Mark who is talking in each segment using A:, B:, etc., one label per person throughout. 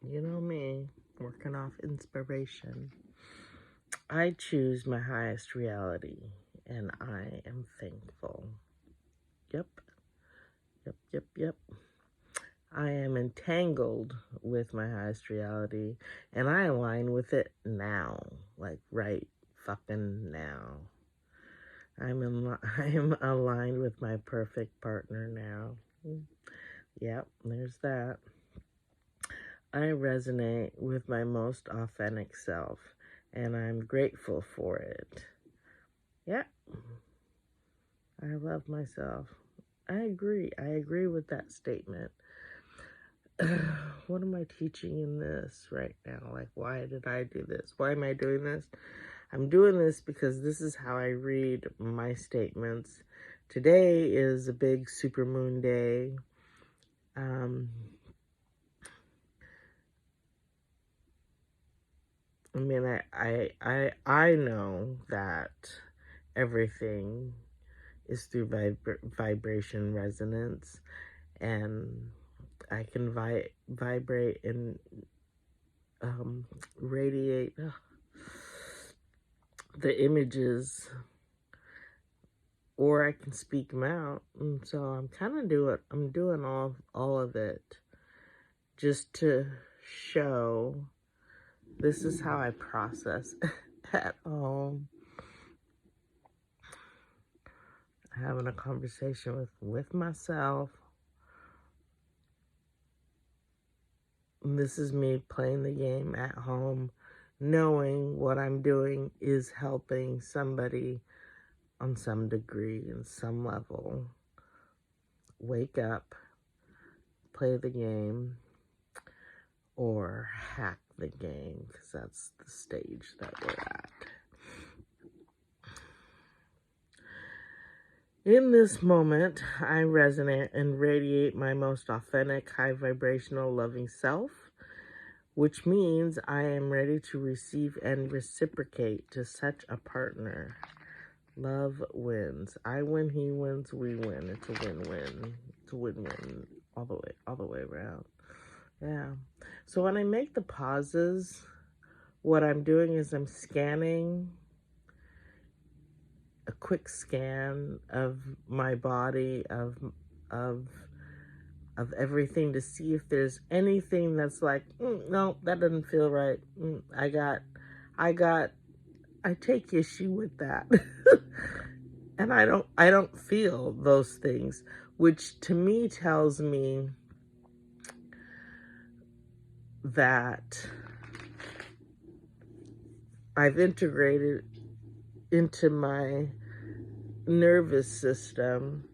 A: You know me, working off inspiration. I choose my highest reality, and I am thankful. Yep, yep. I am entangled with my highest reality, and I align with it now, like right fucking now. I am aligned with my perfect partner now. Yep, there's that. I resonate with my most authentic self, and I'm grateful for it. Yeah, I love myself. I agree. I agree with that statement. What am I teaching in this right now? Like, why did I do this? Why am I doing this? I'm doing this because this is how I read my statements. Today is a big supermoon day. I mean, I know that everything is through vibration resonance, and I can vibrate and radiate the images, or I can speak them out. And so I'm kind of doing all of it just to show this is how I process at home. Having a conversation with myself. This is me playing the game at home, knowing what I'm doing is helping somebody on some degree, in some level. Wake up, play the game, or hack the game, because that's the stage that we're at. In this moment, I resonate and radiate my most authentic, high vibrational, loving self, which means I am ready to receive and reciprocate to such a partner. Love wins. I win, he wins, we win. It's a win-win. It's a win-win all the way around. Yeah. So when I make the pauses, what I'm doing is I'm scanning a quick scan of my body, of everything, to see if there's anything that's like, no, that doesn't feel right. I take issue with that. And I don't feel those things, which to me tells me that I've integrated into my nervous system.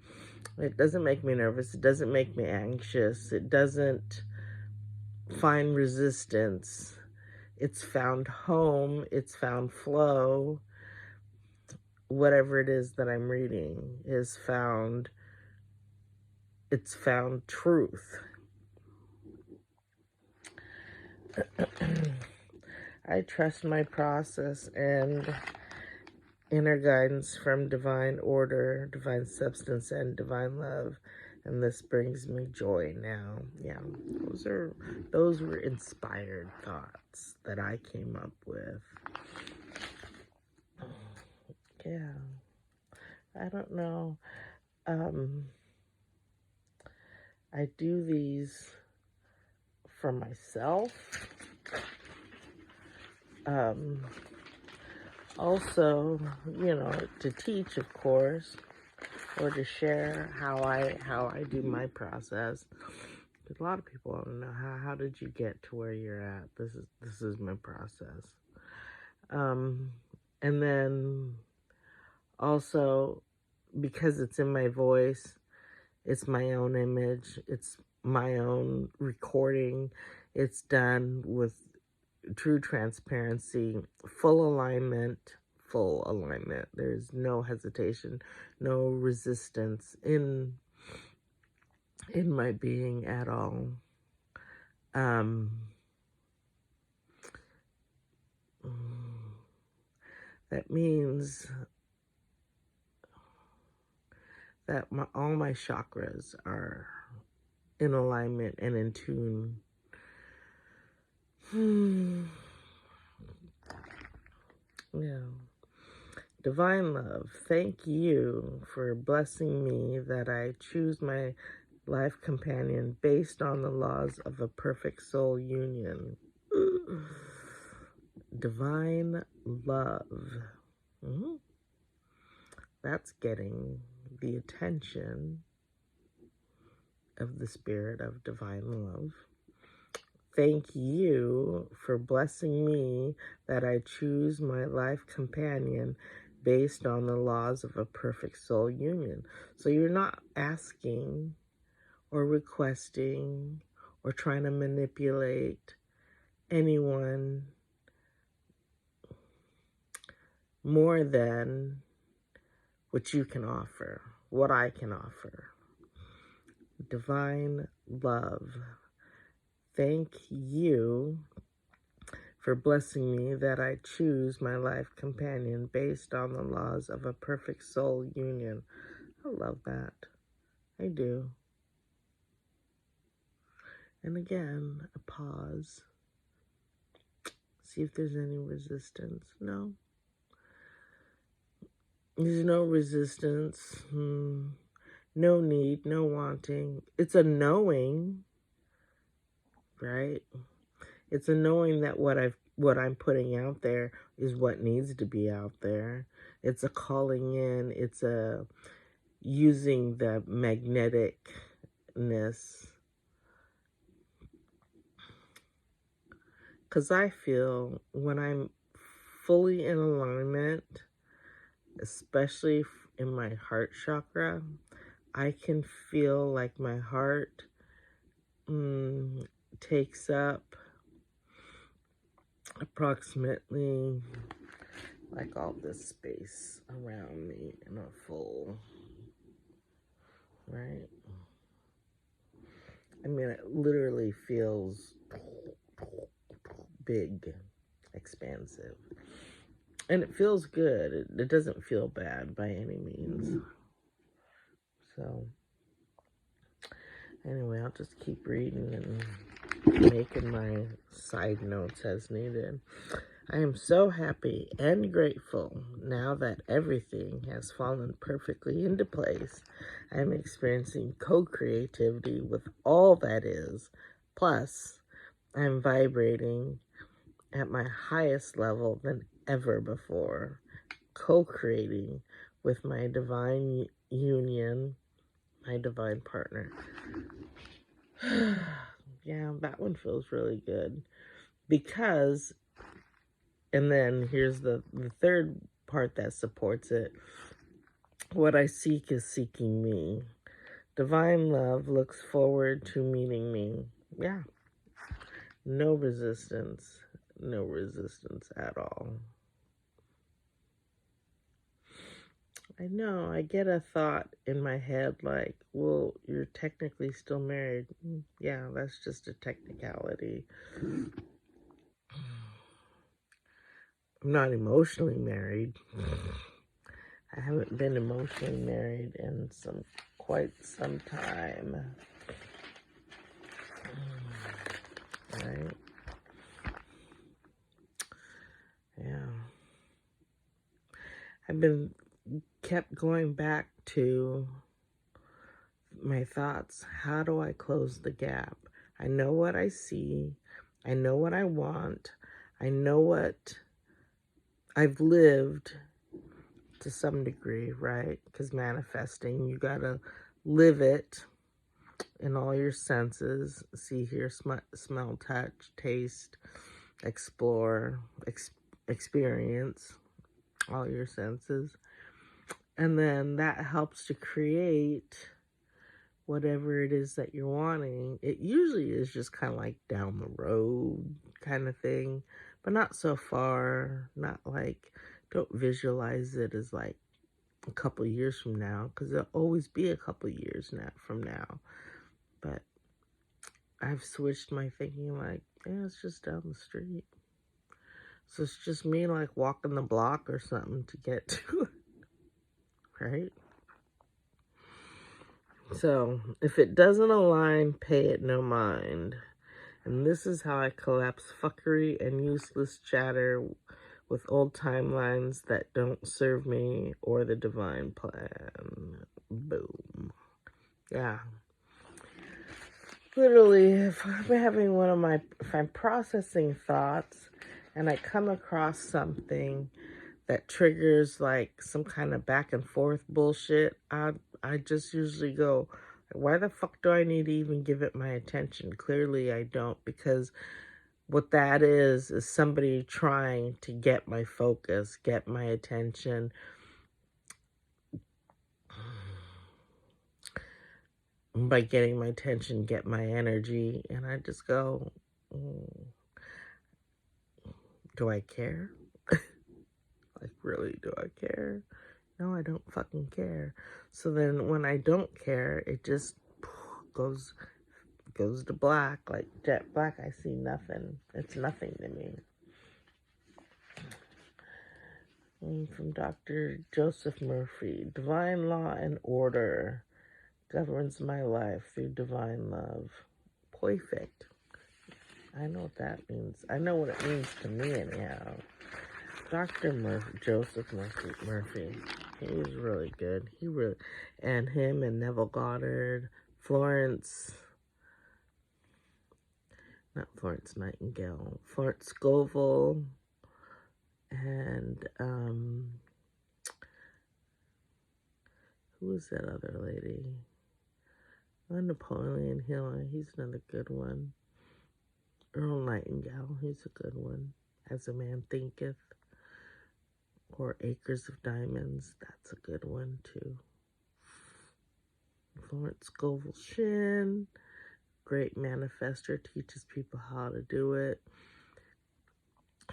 A: It doesn't make me nervous. It doesn't make me anxious. It doesn't find resistance. It's found home. It's found flow. Whatever it is that I'm reading is found. It's found truth. I trust my process and inner guidance from divine order, divine substance, and divine love. And this brings me joy now. Yeah, those were inspired thoughts that I came up with. Yeah, I don't know. I do these for myself. Also, to teach, of course, or to share how I do my process. Because a lot of people want to know how did you get to where you're at. This is my process. And then also, because it's in my voice, it's my own image, it's my own recording. It's done with true transparency, full alignment. There's no hesitation, no resistance in my being at all. That means that all my chakras are in alignment and in tune Yeah. Divine love, thank you for blessing me that I choose my life companion based on the laws of a perfect soul union. Divine love. Mhm. That's getting the attention of the spirit of divine love. Thank you for blessing me that I choose my life companion based on the laws of a perfect soul union. So you're not asking or requesting or trying to manipulate anyone more than what you can offer, what I can offer. Divine love. Thank you for blessing me that I choose my life companion based on the laws of a perfect soul union. I love that. I do. And again, a pause. See if there's any resistance. No. There's no resistance. No need, no wanting. It's a knowing, right? It's a knowing that what I'm putting out there is what needs to be out there. It's a calling in. It's a using the magneticness. Because I feel when I'm fully in alignment, especially in my heart chakra, I can feel like my heart takes up approximately like all this space around me in a full, right? I mean, it literally feels big, expansive. And it feels good. It doesn't feel bad by any means. So, anyway, I'll just keep reading and making my side notes as needed. I am so happy and grateful now that everything has fallen perfectly into place. I am experiencing co-creativity with all that is. Plus, I'm vibrating at my highest level than ever before, co-creating with my divine union, my divine partner. Yeah, that one feels really good because, and then here's the third part that supports it. What I seek is seeking me. Divine love looks forward to meeting me. Yeah. No resistance. No resistance at all. I know, I get a thought in my head like, well, you're technically still married. Yeah, that's just a technicality. I'm not emotionally married. I haven't been emotionally married in quite some time. Right? Yeah. I've kept going back to my thoughts. How do I close the gap? I know what I see. I know what I want. I know what I've lived to some degree, right? Because manifesting, you gotta live it in all your senses. See, hear, smell, touch, taste, explore, experience, all your senses. And then that helps to create whatever it is that you're wanting. It usually is just kind of like down the road kind of thing, but not so far. Not like, don't visualize it as like a couple years from now, because there'll always be a couple years from now. But I've switched my thinking like, yeah, it's just down the street. So it's just me like walking the block or something to get to it, right? So if it doesn't align, pay it no mind. And this is how I collapse fuckery and useless chatter with old timelines that don't serve me or the divine plan. Boom. Yeah. Literally, if I'm processing thoughts and I come across something that triggers like some kind of back and forth bullshit, I just usually go, why the fuck do I need to even give it my attention? Clearly I don't, because what that is somebody trying to get my focus, get my attention. By getting my attention, get my energy. And I just go, do I care? Like, really, do I care? No, I don't fucking care. So then when I don't care, it just goes to black, like jet black. I see nothing. It's nothing to me. From Dr. Joseph Murphy, divine law and order governs my life through divine love. Perfect. I know what that means. I know what it means to me anyhow. Dr. Joseph Murphy, he was really good. And him and Neville Goddard, Florence Nightingale, Florence Scovel, and who was that other lady? Napoleon Hill, he's another good one. Earl Nightingale, he's a good one. As a Man Thinketh, or Acres of Diamonds, that's a good one too. Florence Scovel Shinn, great manifester, teaches people how to do it.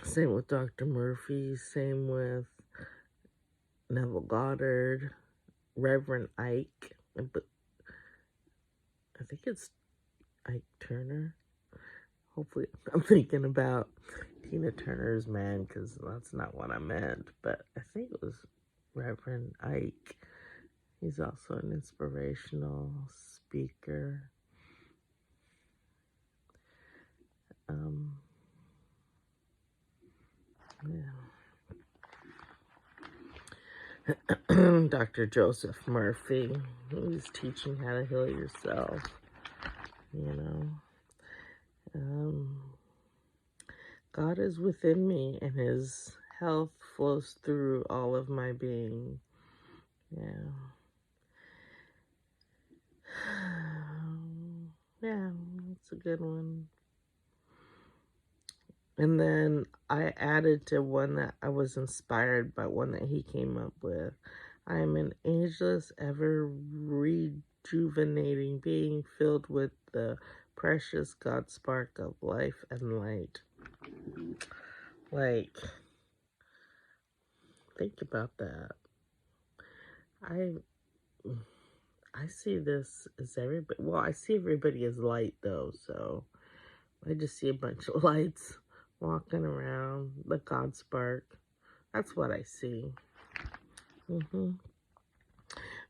A: Same with Dr. Murphy, same with Neville Goddard, Reverend Ike, I think it's Ike Turner. Hopefully I'm thinking about Tina Turner's man, because that's not what I meant, but I think it was Reverend Ike. He's also an inspirational speaker. Dr. Joseph Murphy, he's teaching how to heal yourself, God is within me, and his health flows through all of my being. Yeah, that's a good one. And then I added to one that I was inspired by, one that he came up with. I am an ageless, ever rejuvenating being filled with the precious God spark of life and light. Like, think about that. I see this as everybody. Well, I see everybody as light, though, so I just see a bunch of lights walking around, the God spark. That's what I see.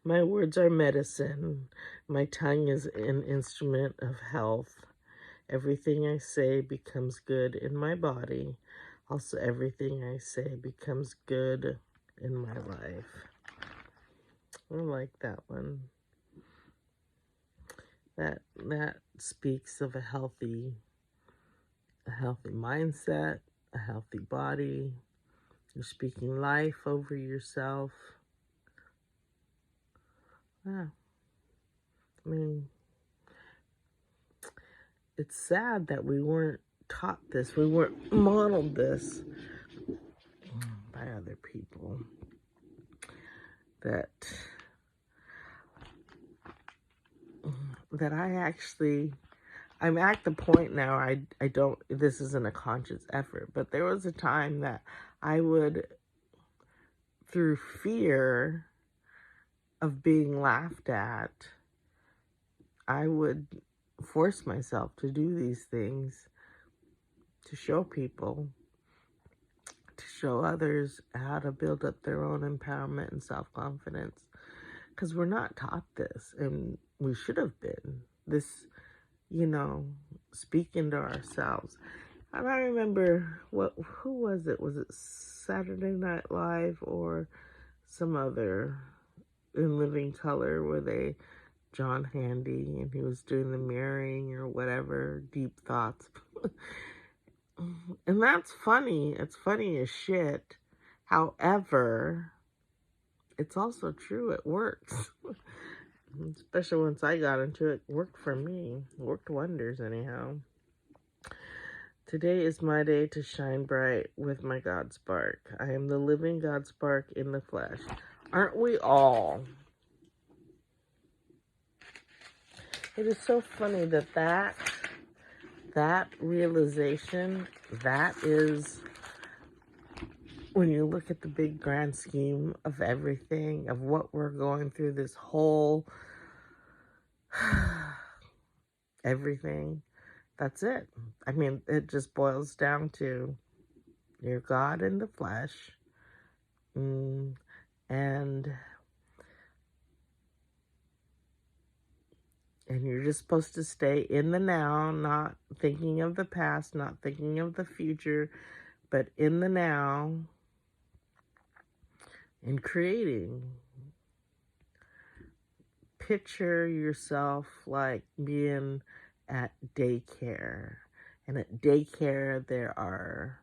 A: My words are medicine. My tongue is an instrument of health. Everything I say becomes good in my body. Also, everything I say becomes good in my life. I like that one. That speaks of a healthy mindset, a healthy body. You're speaking life over yourself. Yeah. I mean, it's sad that we weren't taught this. We weren't modeled this by other people. That I'm at the point now, I don't, this isn't a conscious effort, but there was a time that I would, through fear of being laughed at, I would force myself to do these things, to show people, to show others how to build up their own empowerment and self-confidence. Because we're not taught this, and we should have been. This you know, speaking to ourselves. And I remember, who was it? Was it Saturday Night Live or some other in Living Color where John Handy, and he was doing the mirroring or whatever, deep thoughts. And that's funny. It's funny as shit. However, it's also true. It works. Especially once I got into it, worked for me. Worked wonders anyhow. Today is my day to shine bright with my God spark. I am the living God spark in the flesh. Aren't we all? It is so funny that realization, that is, when you look at the big grand scheme of everything, of what we're going through, this whole everything, that's it. I mean, it just boils down to you're God in the flesh, and you're just supposed to stay in the now, not thinking of the past, not thinking of the future, but in the now, and creating. Picture yourself like being at daycare. And at daycare, there are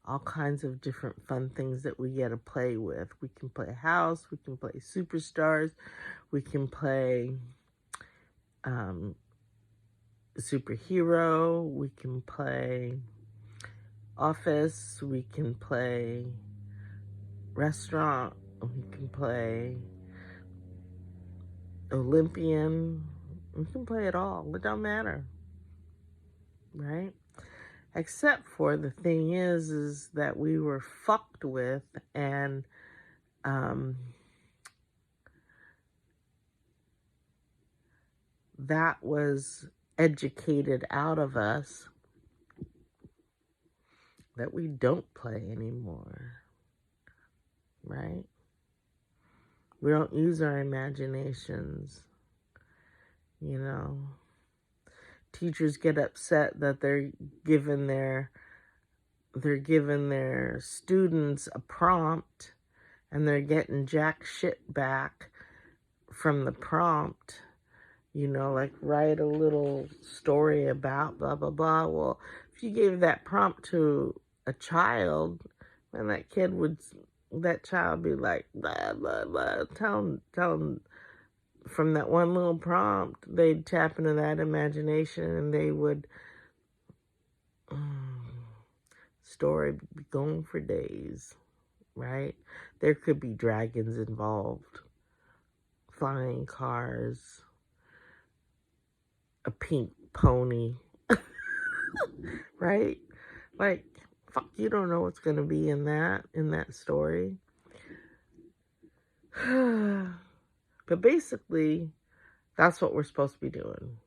A: all kinds of different fun things that we get to play with. We can play house, we can play superstars, we can play superhero, we can play office, we can play restaurant, we can play Olympian, we can play it all. It don't matter, right? Except for the thing is that we were fucked with, and that was educated out of us, that we don't play anymore, right? We don't use our imaginations, you know. Teachers get upset that they're giving their students a prompt, and they're getting jack shit back from the prompt. You know, like, write a little story about blah, blah, blah. Well, if you gave that prompt to a child, and that child be like, blah, blah, blah. Tell them from that one little prompt, they'd tap into that imagination, and they would, story be going for days, right? There could be dragons involved, flying cars, a pink pony, right? Like, fuck, you don't know what's gonna be in that story. But basically, that's what we're supposed to be doing,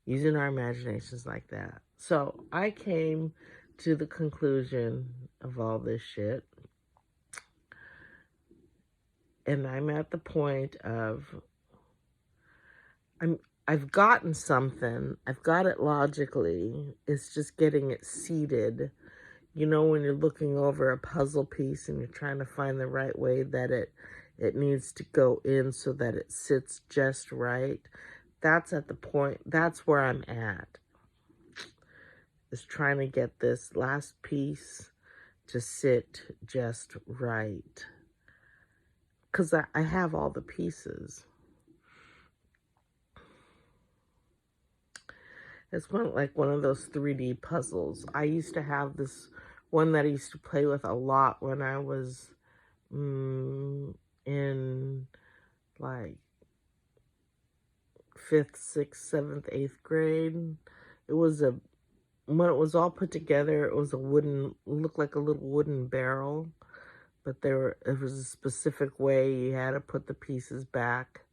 A: using our imaginations like that. So I came to the conclusion of all this shit, and I'm at the point of, I've gotten something. I've got it logically. It's just getting it seated. You know, when you're looking over a puzzle piece and you're trying to find the right way that it needs to go in so that it sits just right. That's at the point. That's where I'm at. Is trying to get this last piece to sit just right. Because I have all the pieces. It's like one of those 3D puzzles. I used to have this one that I used to play with a lot when I was in like 5th, 6th, 7th, 8th grade. It was when it was all put together, it was looked like a little wooden barrel, but it was a specific way you had to put the pieces back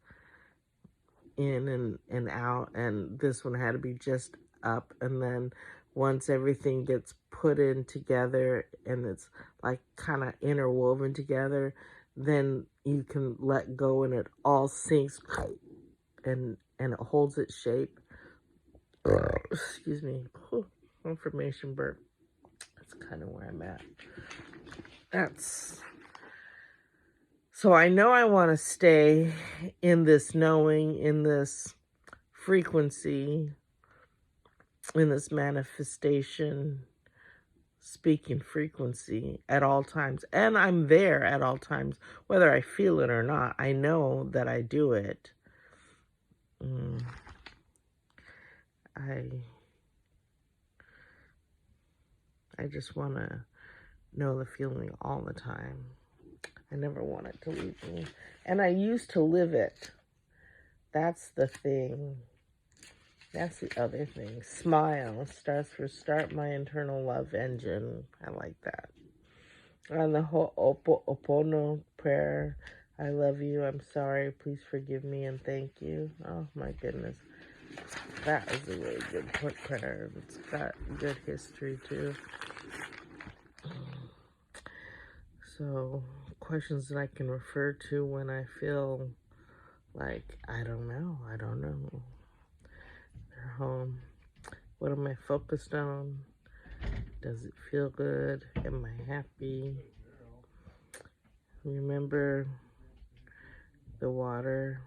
A: in and out, and this one had to be just up, and then once everything gets put in together and it's like kind of interwoven together, then you can let go and it all sinks and it holds its shape. Excuse me. Whew, confirmation burp. That's kind of where I'm at. So I know I want to stay in this knowing, in this frequency, in this manifestation, speaking frequency at all times. And I'm there at all times, whether I feel it or not. I know that I do it. I just want to know the feeling all the time. I never want it to leave me. And I used to live it. That's the thing. That's the other thing. Smile starts for start my internal love engine. I like that. On the Ho'oponopono prayer, I love you, I'm sorry, please forgive me, and thank you. Oh my goodness. That is a really good prayer. It's got good history too. So, questions that I can refer to when I feel like, I don't know. They're home. What am I focused on? Does it feel good? Am I happy? Remember the water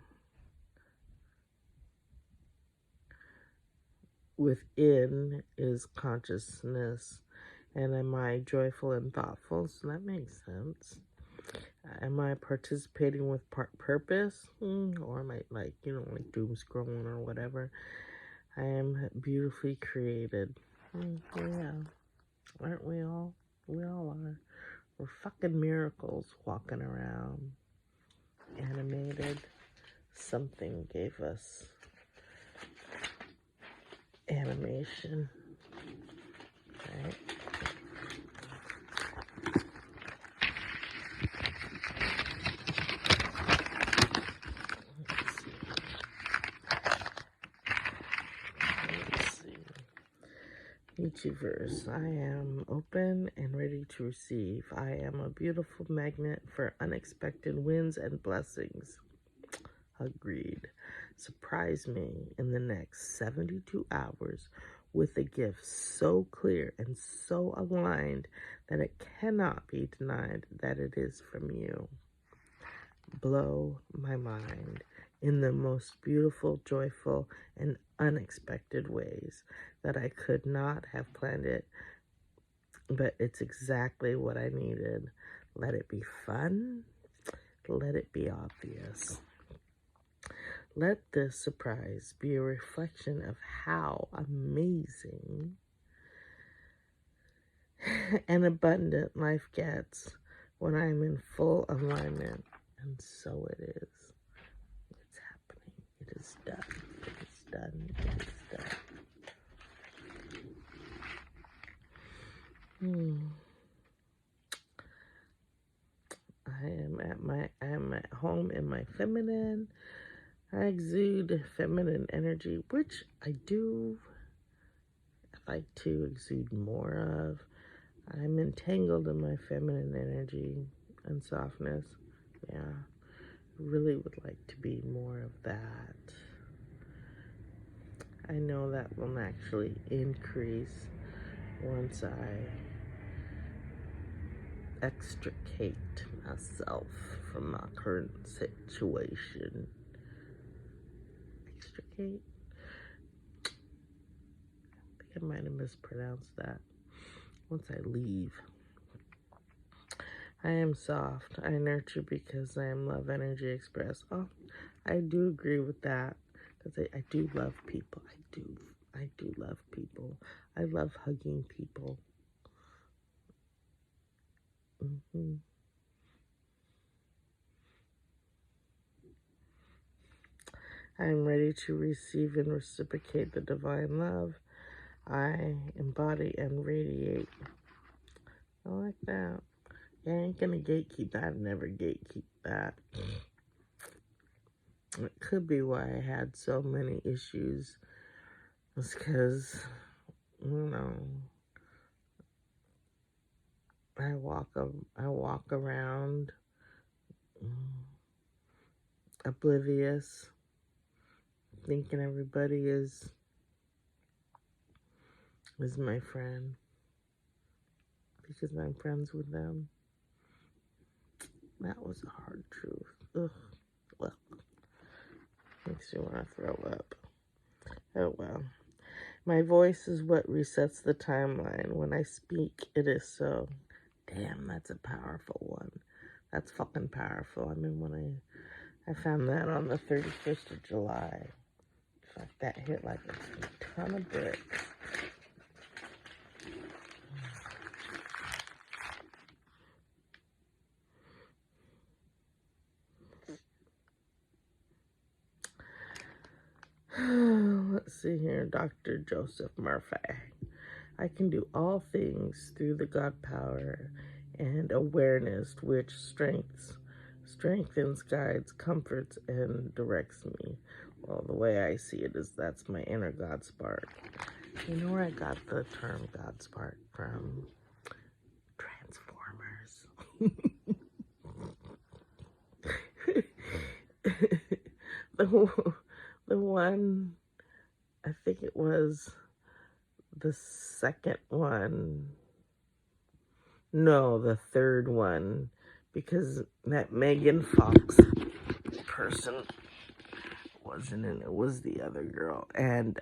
A: within is consciousness. And am I joyful and thoughtful? So that makes sense. Am I participating with purpose? Or am I like doom scrolling or whatever? I am beautifully created. Yeah. Aren't we all? We all are. We're fucking miracles walking around. Animated. Something gave us animation. Right? Verse. I am open and ready to receive. I am a beautiful magnet for unexpected wins and blessings. Agreed. Surprise me in the next 72 hours with a gift so clear and so aligned that it cannot be denied that it is from you. Blow my mind in the most beautiful, joyful, and unexpected ways that I could not have planned it, but it's exactly what I needed. Let it be fun. Let it be obvious. Let this surprise be a reflection of how amazing and abundant life gets when I'm in full alignment. And so it is. It's happening. It is done. It is done. It is done. I am at home in my feminine. I exude feminine energy, which I do like to exude more of. I'm entangled in my feminine energy and softness. Yeah, really would like to be more of that. I know that will actually increase once I extricate myself from my current situation. Extricate? I think I might have mispronounced that. Once I leave. I am soft. I nurture because I am love energy express. Oh, I do agree with that. Because I do love people. I do love people. I love hugging people. I am ready to receive and reciprocate the divine love. I embody and radiate. I like that. I ain't gonna gatekeep that. I've never gatekeep that. It could be why I had so many issues. It's because, I walk around oblivious, thinking everybody is is my friend because I'm friends with them. That was a hard truth. Ugh. Well, makes you want to throw up. Oh well. My voice is what resets the timeline. When I speak, it is so. Damn, that's a powerful one. That's fucking powerful. I mean, when I found that on the 31st of July. Fuck, that hit like a ton of bricks. Let's see here. Dr. Joseph Murphy. I can do all things through the God power and awareness which strengthens, guides, comforts, and directs me. Well, the way I see it is that's my inner God spark. You know where I got the term God spark from? Transformers. the one, I think it was the second one. No, the third one. Because that Megan Fox person wasn't in it. Was the other girl. And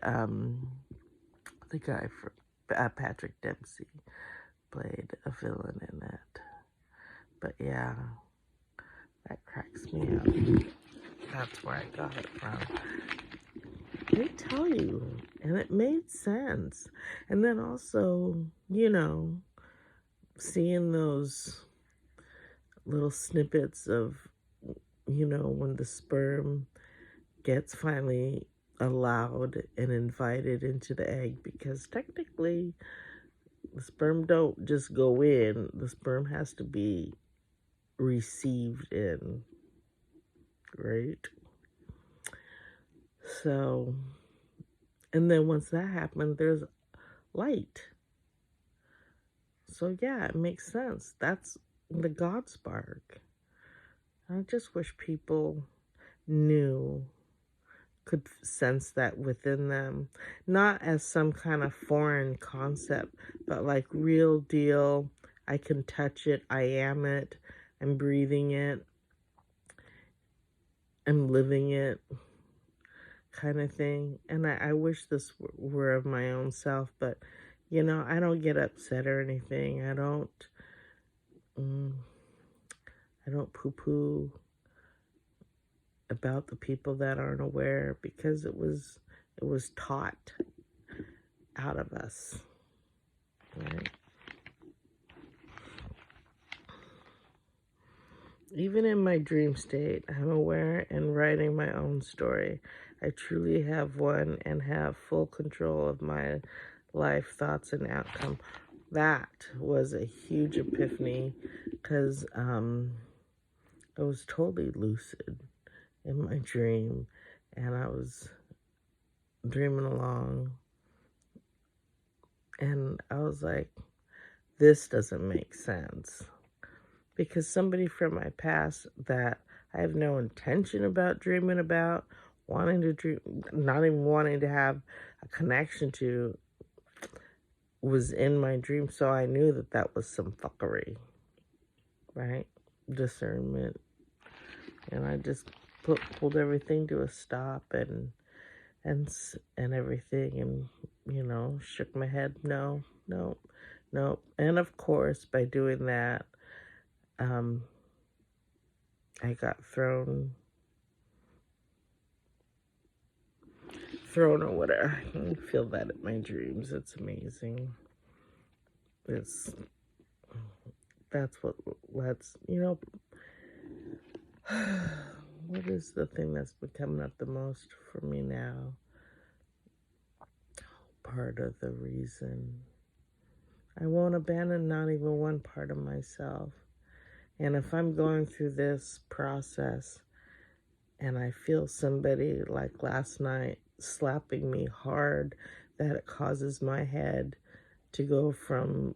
A: the guy from Patrick Dempsey played a villain in it. But yeah, that cracks me up. That's where I got it from. They tell you, and it made sense. And then also, you know, seeing those little snippets of, you know, when the sperm gets finally allowed and invited into the egg, because technically the sperm don't just go in, the sperm has to be received in, right? So, and then once that happens, there's light. So yeah, it makes sense. That's the God spark. I just wish people could sense that within them, not as some kind of foreign concept, but like real deal. I can touch it. I am it. I'm breathing it. I'm living it, kind of thing. And I wish this were of my own self, but you know, I don't get upset or anything. I don't poo-poo about the people that aren't aware, because it was taught out of us, right? Even in my dream state, I'm aware and writing my own story. I truly have one and have full control of my life, thoughts, and outcome. That was a huge epiphany, because I was totally lucid in my dream, and I was dreaming along, and I was like, this doesn't make sense. Because somebody from my past that I have no intention about dreaming about, wanting to dream, not even wanting to have a connection to, was in my dream. So I knew that that was some fuckery, right? Discernment. And I just pulled everything to a stop and everything, and, you know, shook my head. No. And of course, by doing that, I got thrown or whatever. I can feel that in my dreams. It's amazing. That's what lets, you know, what is the thing that's been coming up the most for me now? Part of the reason I won't abandon not even one part of myself. And if I'm going through this process and I feel somebody, like last night, slapping me hard, that it causes my head to go from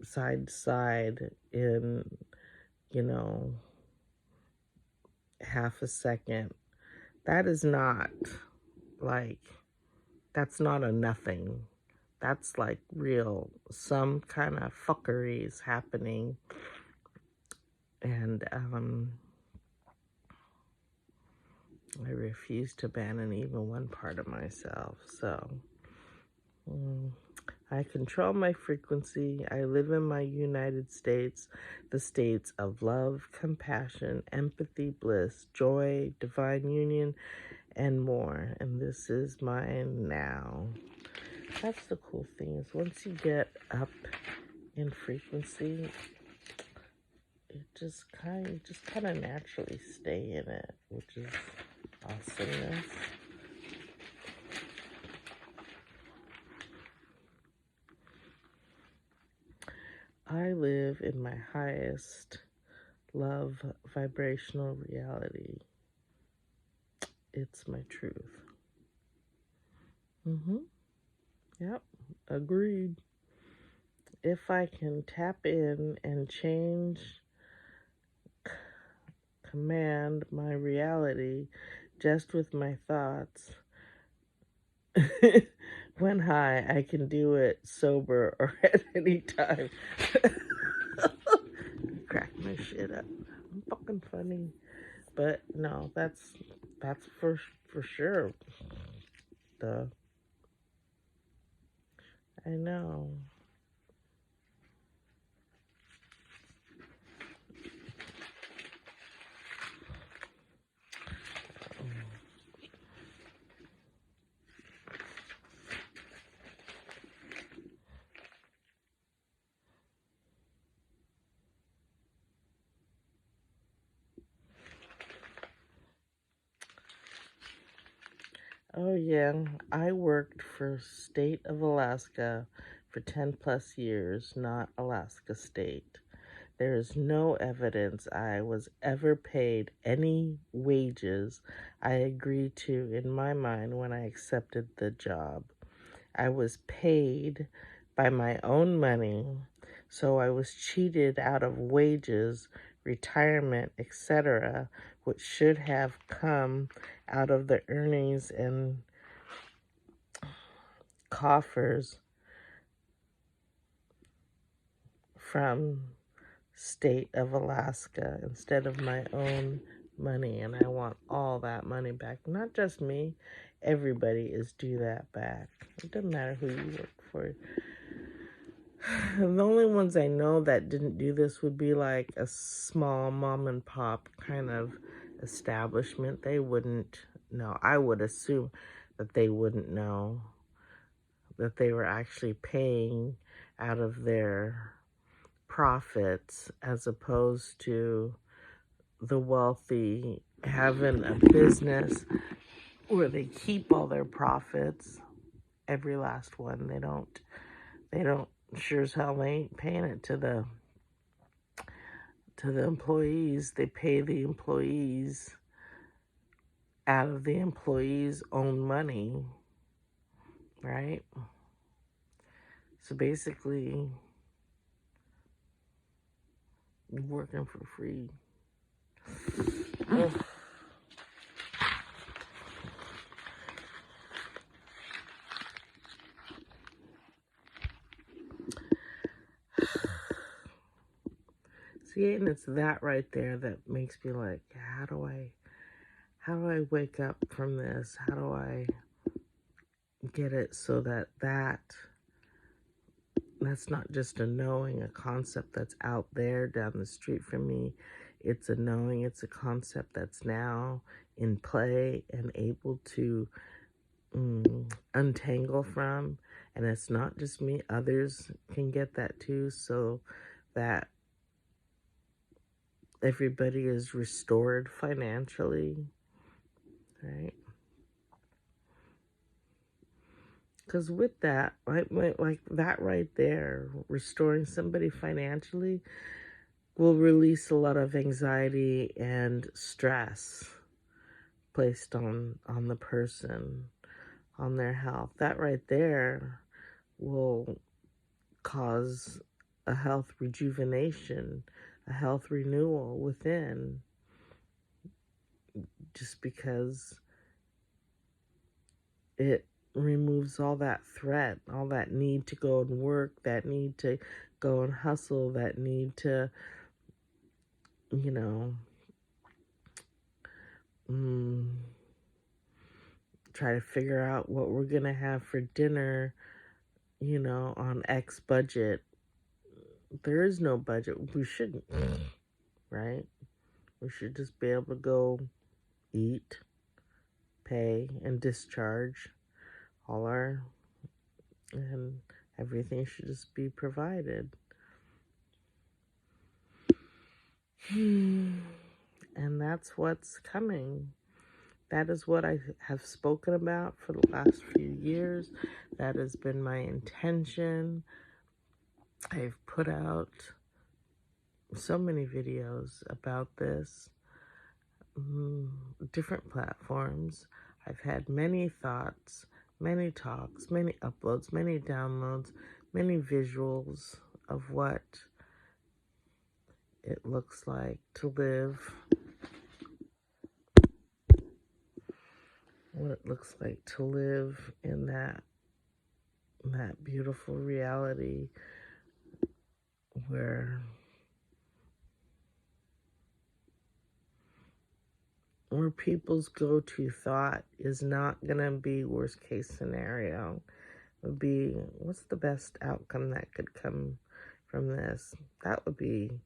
A: side to side in, you know, half a second, that is not like, that's not a nothing. That's like real, some kind of fuckery is happening. And I refuse to abandon even one part of myself. So I control my frequency. I live in my United States, the states of love, compassion, empathy, bliss, joy, divine union, and more. And this is mine now. That's the cool thing, is once you get up in frequency, it just kind of naturally stay in it, which is awesomeness. I live in my highest love vibrational reality. It's my truth. Yep, agreed. If I can tap in and change, command my reality just with my thoughts, when high, I can do it sober or at any time. Crack my shit up. I'm fucking funny. But no, that's for sure. I know. Oh yeah, I worked for state of Alaska for 10 plus years, not Alaska State. There is no evidence I was ever paid any wages I agreed to in my mind when I accepted the job. I was paid by my own money, so I was cheated out of wages, retirement, etc., which should have come out of the earnings and coffers from state of Alaska instead of my own money. And I want all that money back. Not just me, everybody is due that back. It doesn't matter who you work for. The only ones I know that didn't do this would be like a small mom and pop kind of establishment. They wouldn't know. I would assume that they wouldn't know that they were actually paying out of their profits, as opposed to the wealthy having a business where they keep all their profits, every last one. They don't sure as hell they ain't paying it to the employees. They pay the employees out of the employees' own money, right? So basically, you're working for free. See, and it's that right there that makes me like, how do I wake up from this? How do I get it so that's not just a knowing, a concept that's out there down the street from me. It's a knowing, it's a concept that's now in play and able to untangle from. And it's not just me, others can get that too, so that everybody is restored financially, right? Because with that, like that right there, restoring somebody financially will release a lot of anxiety and stress placed on the person, on their health. That right there will cause a health rejuvenation, a health renewal within, just because it removes all that threat, all that need to go and work, that need to go and hustle, that need to, you know, try to figure out what we're going to have for dinner, on X budget. There is no budget. We shouldn't, right? We should just be able to go eat, pay, and discharge and everything should just be provided. And that's what's coming. That is what I have spoken about for the last few years. That has been my intention. I've put out so many videos about this, different platforms. I've had many thoughts, many talks, many uploads, many downloads, many visuals of what it looks like to live, in that beautiful reality where people's go-to thought is not gonna be worst case scenario. It would be, what's the best outcome that could come from this? That would be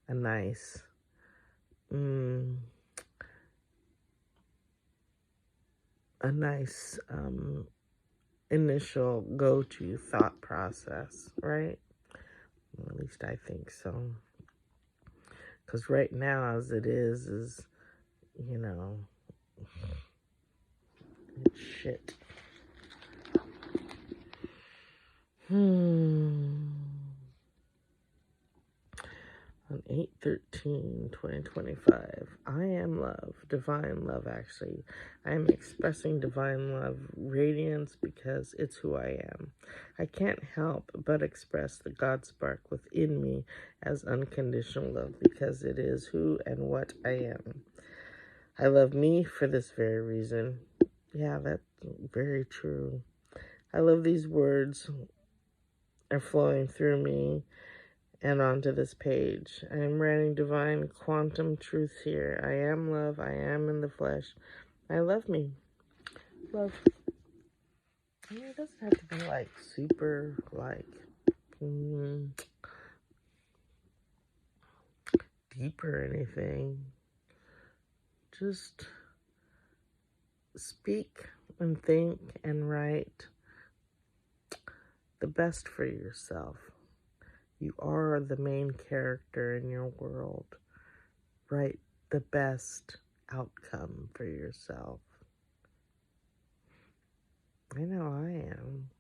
A: a nice initial go-to thought process, right? Well, at least I think so. Because right now, as it is it's shit. On 8/13/2025, I am love, divine love, actually. I am expressing divine love radiance because it's who I am. I can't help but express the God spark within me as unconditional love because it is who and what I am. I love me for this very reason. Yeah, that's very true. I love these words are flowing through me and onto this page. I am writing divine quantum truth here. I am love. I am in the flesh. I love me. Love. I mean, it doesn't have to be super deep or anything. Just speak and think and write the best for yourself. You are the main character in your world. Write the best outcome for yourself. I know I am.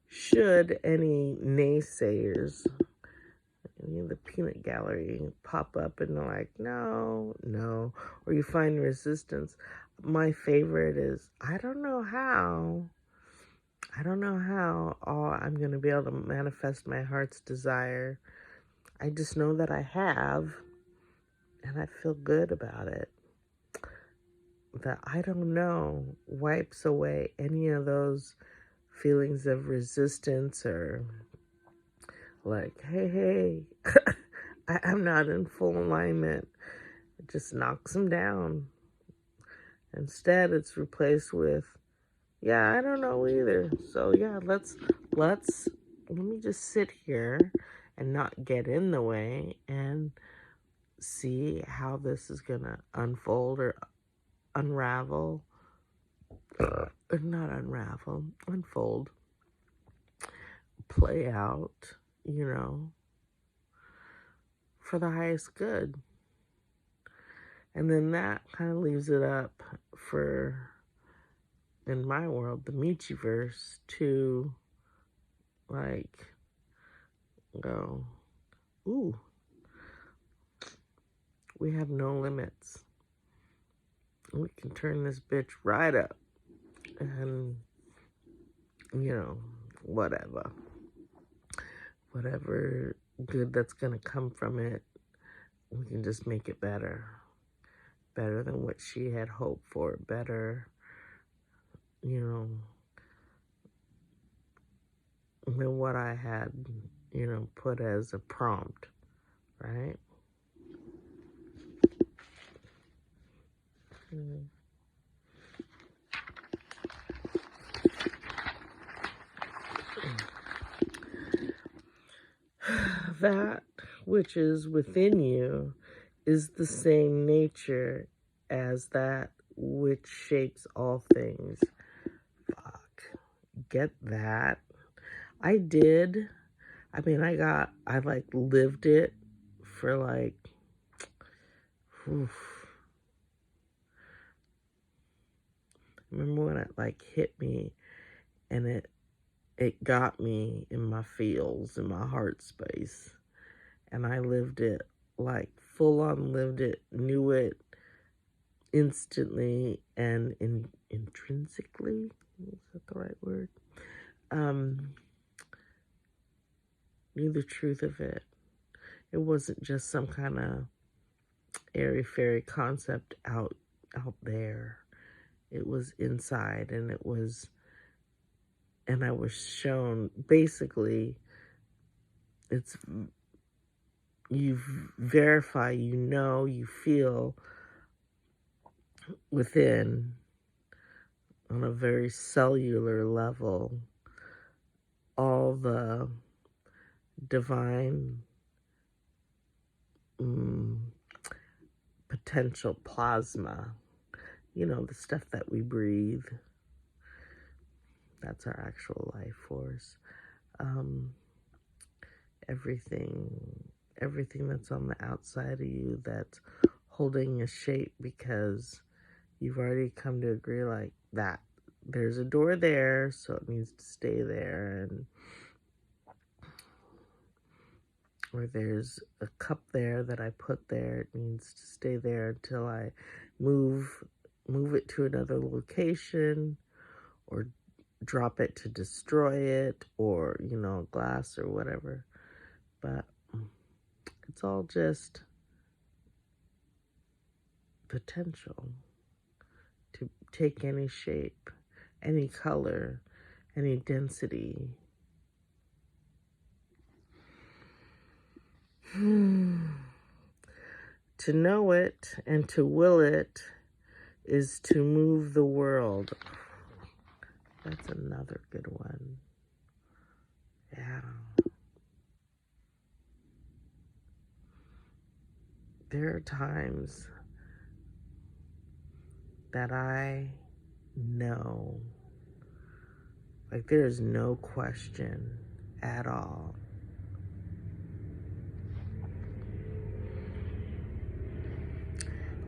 A: Should any naysayers, the peanut gallery, pop up and they're like, no, or you find resistance, my favorite is, I don't know how I'm going to be able to manifest my heart's desire. I just know that I have, and I feel good about it. That I don't know wipes away any of those feelings of resistance or hey, I'm not in full alignment. It just knocks them down. Instead, it's replaced with, yeah, I don't know either. So yeah, let me just sit here and not get in the way and see how this is gonna unfold or unravel. Unfold, play out, for the highest good. And then that kind of leaves it up for, in my world, the Michiverse to go, ooh, we have no limits. We can turn this bitch right up. And, whatever good that's going to come from it, we can just make it better. Better than what she had hoped for. Better, you know, than what I had, put as a prompt, right? That which is within you is the same nature as that which shapes all things. Fuck. Get that? I did. I mean, I like lived it for like, oof. Remember when it like hit me and it got me in my feels, in my heart space. And I lived it, like full on lived it, knew it instantly and intrinsically. Is that the right word? Knew the truth of it. It wasn't just some kind of airy-fairy concept out there. It was inside, and I was shown, basically, you verify, you feel within, on a very cellular level, all the divine potential plasma, the stuff that we breathe. That's our actual life force. Everything that's on the outside of you that's holding a shape, because you've already come to agree like that. There's a door there, so it needs to stay there, or there's a cup there that I put there, it needs to stay there until I move it to another location, or drop it to destroy it, or, glass or whatever. But it's all just potential to take any shape, any color, any density. To know it and to will it is to move the world. That's another good one. Yeah. There are times that I know, like there is no question at all.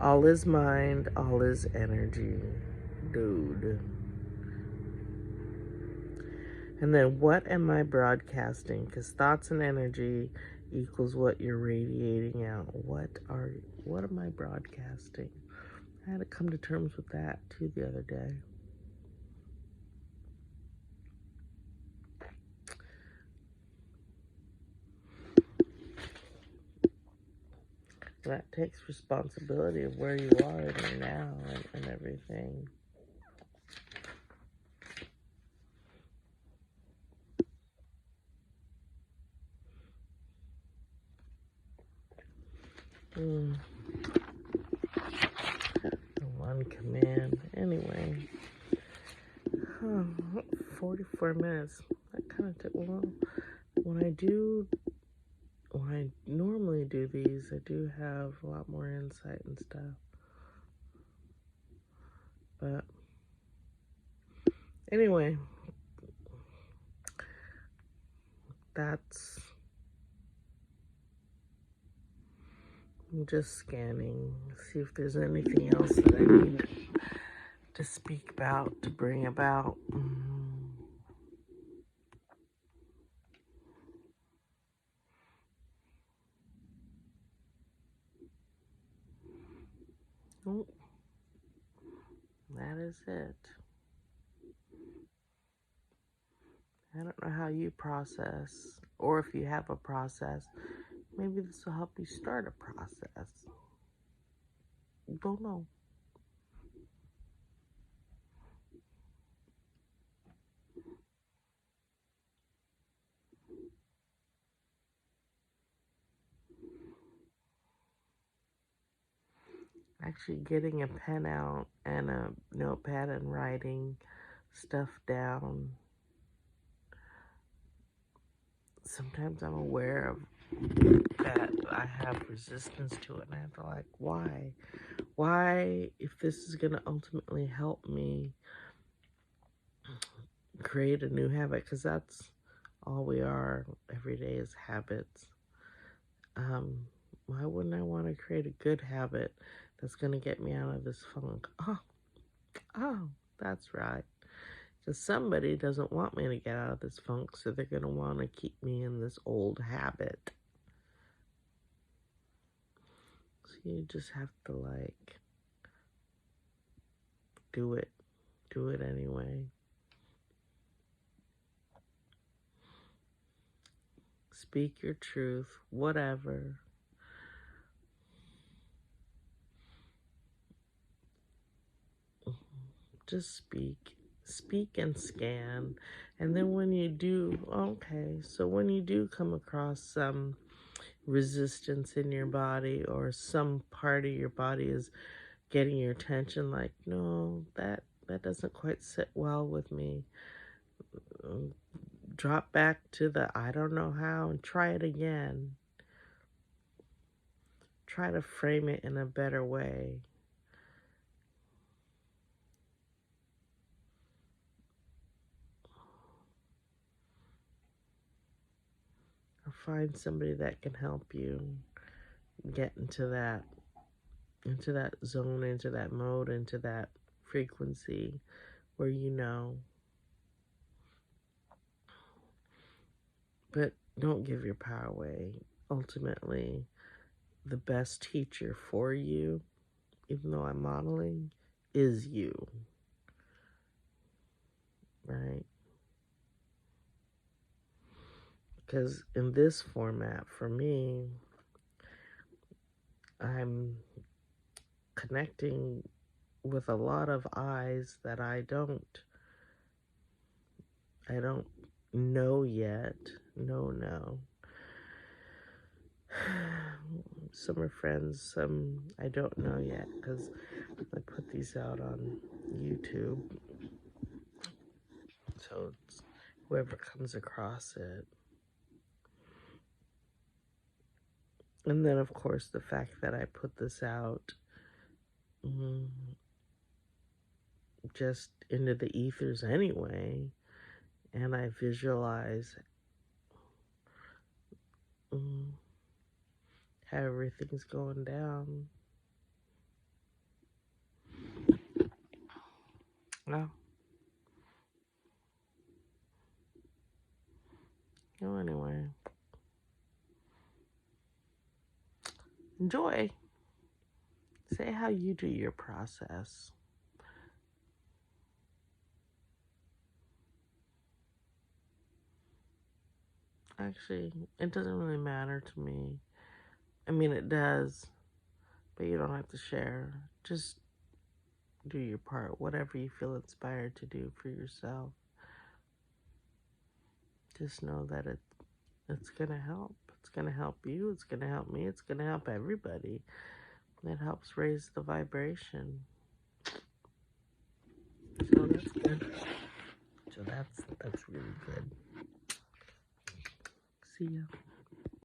A: All is mind, all is energy, dude. And then what am I broadcasting? Because thoughts and energy equals what you're radiating out. What am I broadcasting? I had to come to terms with that too the other day. That takes responsibility of where you are and now and everything. One command. Anyway. 44 minutes. That kind of took a while. When I normally do these, I do have a lot more insight and stuff. But anyway, I'm just scanning, see if there's anything else that I need to speak about, to bring about. Oh, that is it. I don't know how you process, or if you have a process. Maybe this will help you start a process. Don't know. Actually getting a pen out and a notepad and writing stuff down. Sometimes I'm aware of that I have resistance to it, and I have to like, why? Why, if this is going to ultimately help me create a new habit, because that's all we are every day is habits. Why wouldn't I want to create a good habit that's going to get me out of this funk? Oh, that's right. Because somebody doesn't want me to get out of this funk, so they're going to want to keep me in this old habit. So you just have to, like, do it. Do it anyway. Speak your truth, whatever. Just speak. Speak and scan. And then when you do, okay, so when you do come across some resistance in your body, or some part of your body is getting your attention, like, no, that doesn't quite sit well with me. Drop back to the I don't know how and try it again. Try to frame it in a better way. Or find somebody that can help you get into that zone, into that mode, into that frequency where you know. But don't give your power away. Ultimately, the best teacher for you, even though I'm modeling, is you. Right? Because in this format, for me, I'm connecting with a lot of eyes that I don't know yet. No. Some are friends, some I don't know yet, because I put these out on YouTube. So it's whoever comes across it. And then, of course, the fact that I put this out just into the ethers anyway, and I visualize how everything's going down. Well, anyway. Enjoy. Say how you do your process. Actually, it doesn't really matter to me. I mean, it does, but you don't have to share. Just do your part, whatever you feel inspired to do for yourself. Just know that it's going to help. It's going to help you. It's going to help me. It's going to help everybody. It helps raise the vibration. So that's good. So that's really good. See ya.